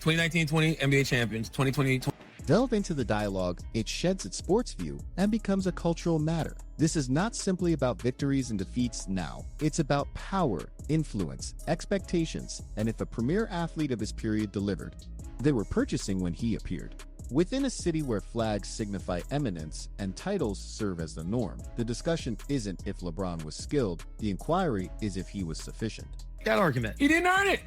2019-20 NBA champions, 2020. Delve into the dialogue, it sheds its sports view and becomes a cultural matter. This is not simply about victories and defeats now. It's about power, influence, expectations, and if a premier athlete of his period delivered, they were purchasing when he appeared. Within a city where flags signify eminence and titles serve as the norm, the discussion isn't if LeBron was skilled, the inquiry is if he was sufficient. That argument. He didn't earn it.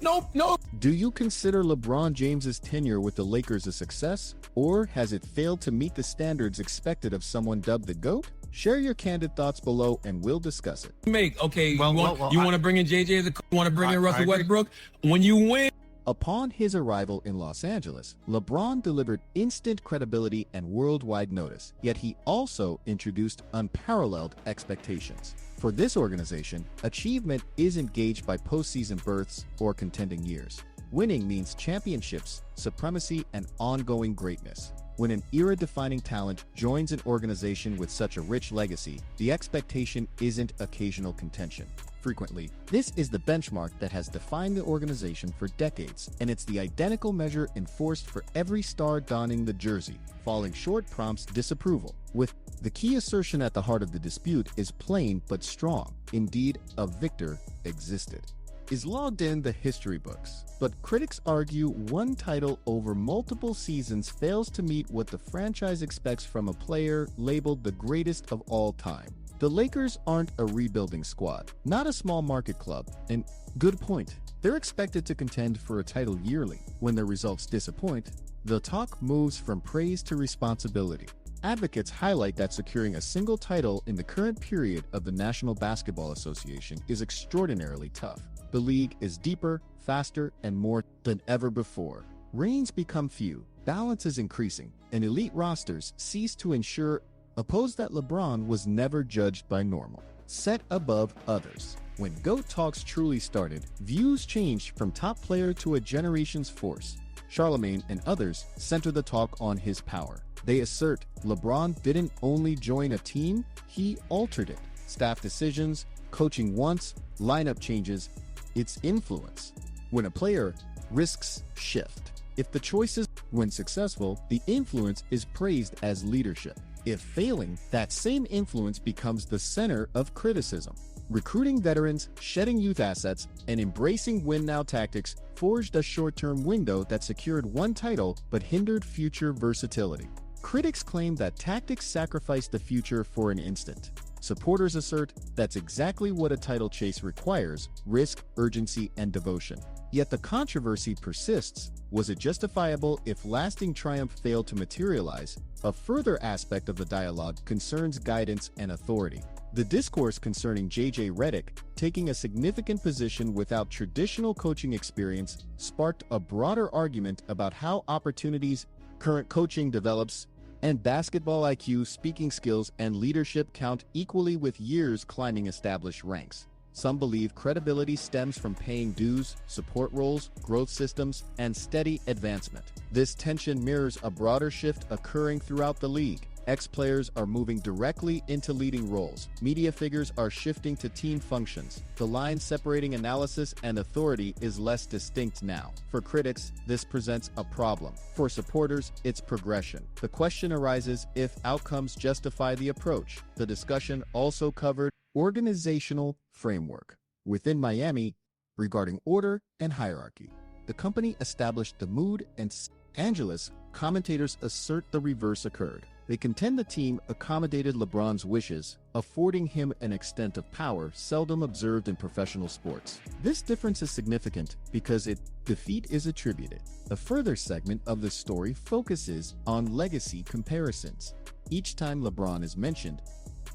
Nope. Do you consider LeBron James's tenure with the Lakers a success, or has it failed to meet the standards expected of someone dubbed the GOAT? Share your candid thoughts below and we'll discuss it. You want to bring in JJ as a coach? You want to bring in Russell Westbrook? When you win. Upon his arrival in Los Angeles, LeBron delivered instant credibility and worldwide notice, yet he also introduced unparalleled expectations. For this organization, achievement isn't gauged by postseason berths or contending years. Winning means championships, supremacy, and ongoing greatness. When an era-defining talent joins an organization with such a rich legacy, the expectation isn't occasional contention. Frequently, this is the benchmark that has defined the organization for decades, and it's the identical measure enforced for every star donning the jersey. Falling short prompts disapproval, with the key assertion at the heart of the dispute is plain but strong. Indeed, a victor existed. Is logged in the history books, but critics argue one title over multiple seasons fails to meet what the franchise expects from a player labeled the greatest of all time. The Lakers aren't a rebuilding squad, not a small market club, and good point. They're expected to contend for a title yearly. When their results disappoint, the talk moves from praise to responsibility. Advocates highlight that securing a single title in the current period of the National Basketball Association is extraordinarily tough. The league is deeper, faster, and more than ever before. Reigns become few, balance is increasing, and elite rosters cease to ensure a pose that LeBron was never judged by normal, set above others. When GOAT talks truly started, views changed from top player to a generation's force. Charlamagne and others center the talk on his power. They assert LeBron didn't only join a team, he altered it. Staff decisions, coaching wants, lineup changes, its influence. When a player risks shift. If the choices, when successful, the influence is praised as leadership. If failing, that same influence becomes the center of criticism. Recruiting veterans, shedding youth assets, and embracing win-now tactics forged a short-term window that secured one title but hindered future versatility. Critics claim that tactics sacrificed the future for an instant. Supporters assert that's exactly what a title chase requires: risk, urgency, and devotion. Yet the controversy persists. Was it justifiable if lasting triumph failed to materialize? A further aspect of the dialogue concerns guidance and authority. The discourse concerning J.J. Redick taking a significant position without traditional coaching experience sparked a broader argument about how opportunities, current coaching develops, and basketball IQ, speaking skills, and leadership count equally with years climbing established ranks. Some believe credibility stems from paying dues, support roles, growth systems, and steady advancement. This tension mirrors a broader shift occurring throughout the league. Ex-players are moving directly into leading roles. Media figures are shifting to team functions. The line separating analysis and authority is less distinct now. For critics, this presents a problem. For supporters, it's progression. The question arises if outcomes justify the approach. The discussion also covered organizational framework. Within Miami, regarding order and hierarchy, the company established the mood, and Angeles commentators assert the reverse occurred. They contend the team accommodated LeBron's wishes, affording him an extent of power seldom observed in professional sports. This difference is significant because its defeat is attributed. A further segment of the story focuses on legacy comparisons. Each time LeBron is mentioned,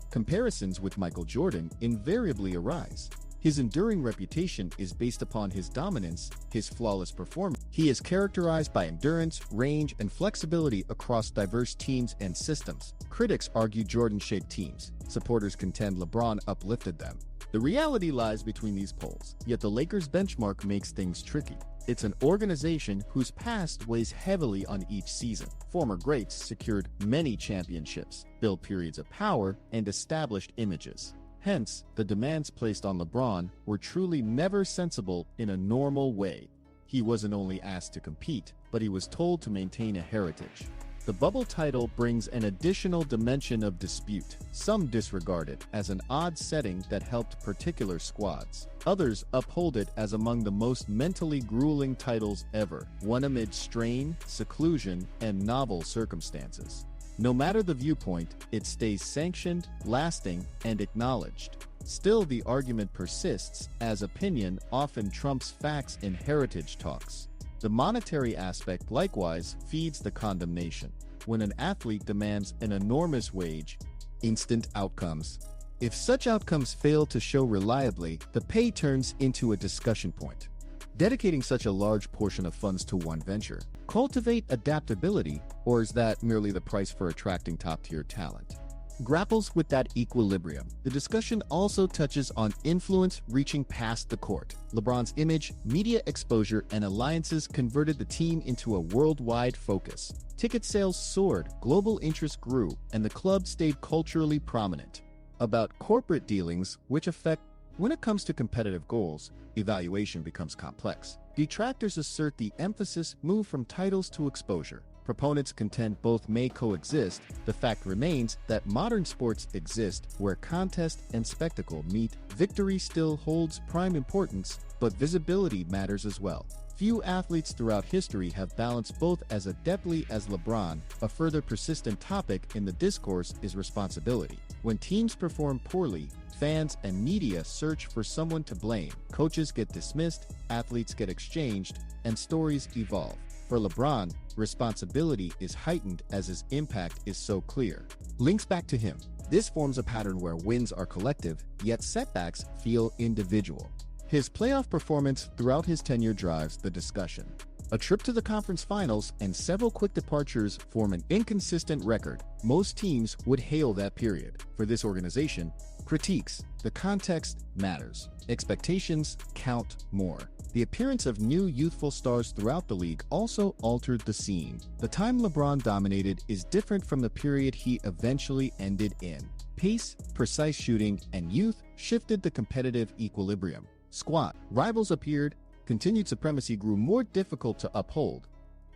comparisons with Michael Jordan invariably arise. His enduring reputation is based upon his dominance, his flawless performance. He is characterized by endurance, range, and flexibility across diverse teams and systems. Critics argue Jordan shaped teams. Supporters contend LeBron uplifted them. The reality lies between these poles, yet the Lakers' benchmark makes things tricky. It's an organization whose past weighs heavily on each season. Former greats secured many championships, built periods of power, and established images. Hence, the demands placed on LeBron were truly never sensible in a normal way. He wasn't only asked to compete, but he was told to maintain a heritage. The bubble title brings an additional dimension of dispute. Some disregard it as an odd setting that helped particular squads. Others uphold it as among the most mentally grueling titles ever, won amid strain, seclusion, and novel circumstances. No matter the viewpoint, it stays sanctioned, lasting, and acknowledged. Still, the argument persists, as opinion often trumps facts in heritage talks. The monetary aspect likewise feeds the condemnation. When an athlete demands an enormous wage, instant outcomes. If such outcomes fail to show reliably, the pay turns into a discussion point. Dedicating such a large portion of funds to one venture, cultivate adaptability, or is that merely the price for attracting top-tier talent? Grapples with that equilibrium. The discussion also touches on influence reaching past the court. LeBron's image, media exposure, and alliances converted the team into a worldwide focus. Ticket sales soared, global interest grew, and the club stayed culturally prominent. About corporate dealings, which affect when it comes to competitive goals, evaluation becomes complex. Detractors assert the emphasis moved from titles to exposure. Proponents contend both may coexist. The fact remains that modern sports exist where contest and spectacle meet. Victory still holds prime importance, but visibility matters as well. Few athletes throughout history have balanced both as adeptly as LeBron. A further persistent topic in the discourse is responsibility. When teams perform poorly, fans and media search for someone to blame. Coaches get dismissed, athletes get exchanged, and stories evolve. For LeBron, responsibility is heightened as his impact is so clear. Links back to him. This forms a pattern where wins are collective, yet setbacks feel individual. His playoff performance throughout his tenure drives the discussion. A trip to the conference finals and several quick departures form an inconsistent record. Most teams would hail that period. For this organization, critiques. The context matters. Expectations count more. The appearance of new youthful stars throughout the league also altered the scene. The time LeBron dominated is different from the period he eventually ended in. Pace, precise shooting, and youth shifted the competitive equilibrium. Squad rivals appeared, continued supremacy grew more difficult to uphold.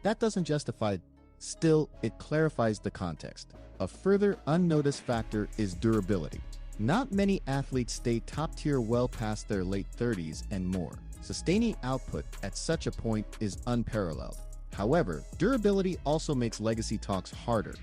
That doesn't justify it. Still, it clarifies the context. A further unnoticed factor is durability. Not many athletes stay top tier well past their late 30s and more. Sustaining output at such a point is unparalleled. However, durability also makes legacy talks harder.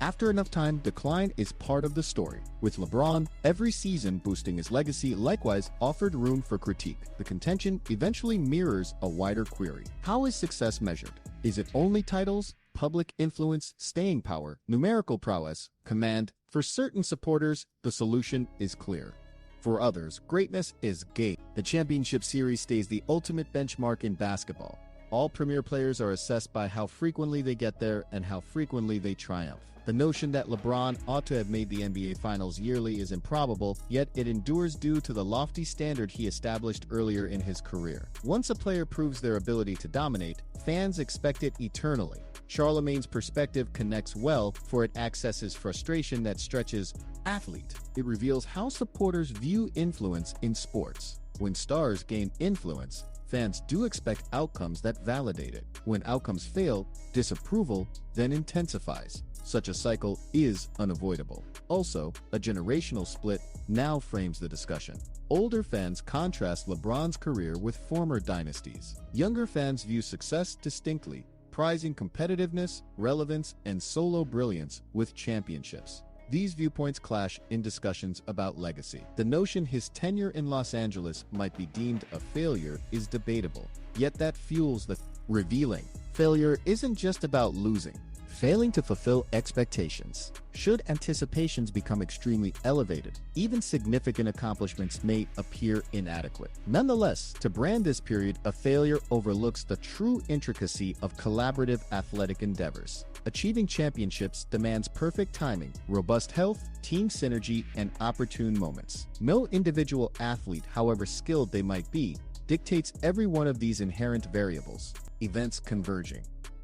After enough time, decline is part of the story. With LeBron, every season boosting his legacy likewise offered room for critique. The contention eventually mirrors a wider query. How is success measured? Is it only titles, public influence, staying power, numerical prowess, command? For certain supporters, the solution is clear. For others, greatness is game. The championship series stays the ultimate benchmark in basketball. All premier players are assessed by how frequently they get there and how frequently they triumph. The notion that LeBron ought to have made the NBA Finals yearly is improbable, yet it endures due to the lofty standard he established earlier in his career. Once a player proves their ability to dominate, fans expect it eternally. Charlamagne's perspective connects well, for it accesses frustration that stretches athlete. It reveals how supporters view influence in sports. When stars gain influence, fans do expect outcomes that validate it. When outcomes fail, disapproval then intensifies. Such a cycle is unavoidable. Also, a generational split now frames the discussion. Older fans contrast LeBron's career with former dynasties. Younger fans view success distinctly, prizing competitiveness, relevance, and solo brilliance with championships. These viewpoints clash in discussions about legacy. The notion his tenure in Los Angeles might be deemed a failure is debatable, yet that fuels the revealing. Failure isn't just about losing. Failing to fulfill expectations. Should anticipations become extremely elevated, even significant accomplishments may appear inadequate. Nonetheless, to brand this period a failure overlooks the true intricacy of collaborative athletic endeavors. Achieving championships demands perfect timing, robust health, team synergy, and opportune moments. No individual athlete, however skilled they might be, dictates every one of these inherent variables. Events converging.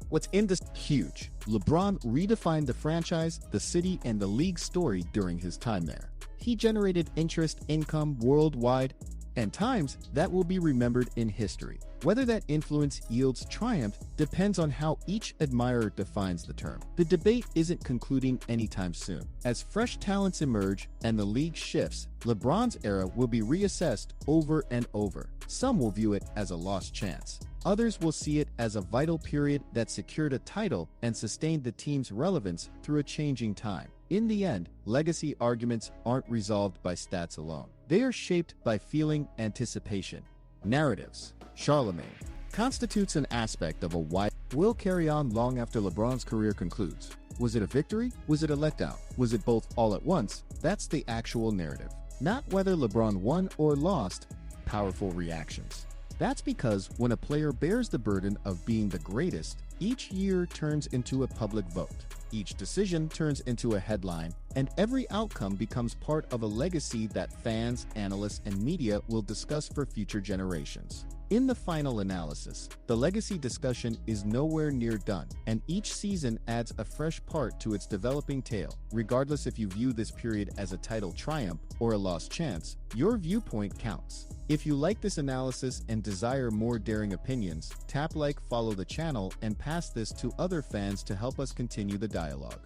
What's in this huge? LeBron redefined the franchise, the city, and the league's story during his time there. He generated interest income worldwide, and times that will be remembered in history. Whether that influence yields triumph depends on how each admirer defines the term. The debate isn't concluding anytime soon. As fresh talents emerge and the league shifts, LeBron's era will be reassessed over and over. Some will view it as a lost chance. Others will see it as a vital period that secured a title and sustained the team's relevance through a changing time. In the end, legacy arguments aren't resolved by stats alone. They are shaped by feeling, anticipation, narratives. Charlamagne constitutes an aspect of a wide will carry on long after LeBron's career concludes. Was it a victory? Was it a letdown? Was it both all at once? That's the actual narrative. Not whether LeBron won or lost. Powerful reactions. That's because when a player bears the burden of being the greatest, each year turns into a public vote. Each decision turns into a headline, and every outcome becomes part of a legacy that fans, analysts, and media will discuss for future generations. In the final analysis, the legacy discussion is nowhere near done, and each season adds a fresh part to its developing tale. Regardless if you view this period as a title triumph or a lost chance, your viewpoint counts. If you like this analysis and desire more daring opinions, tap like, follow the channel, and pass this to other fans to help us continue the dialogue.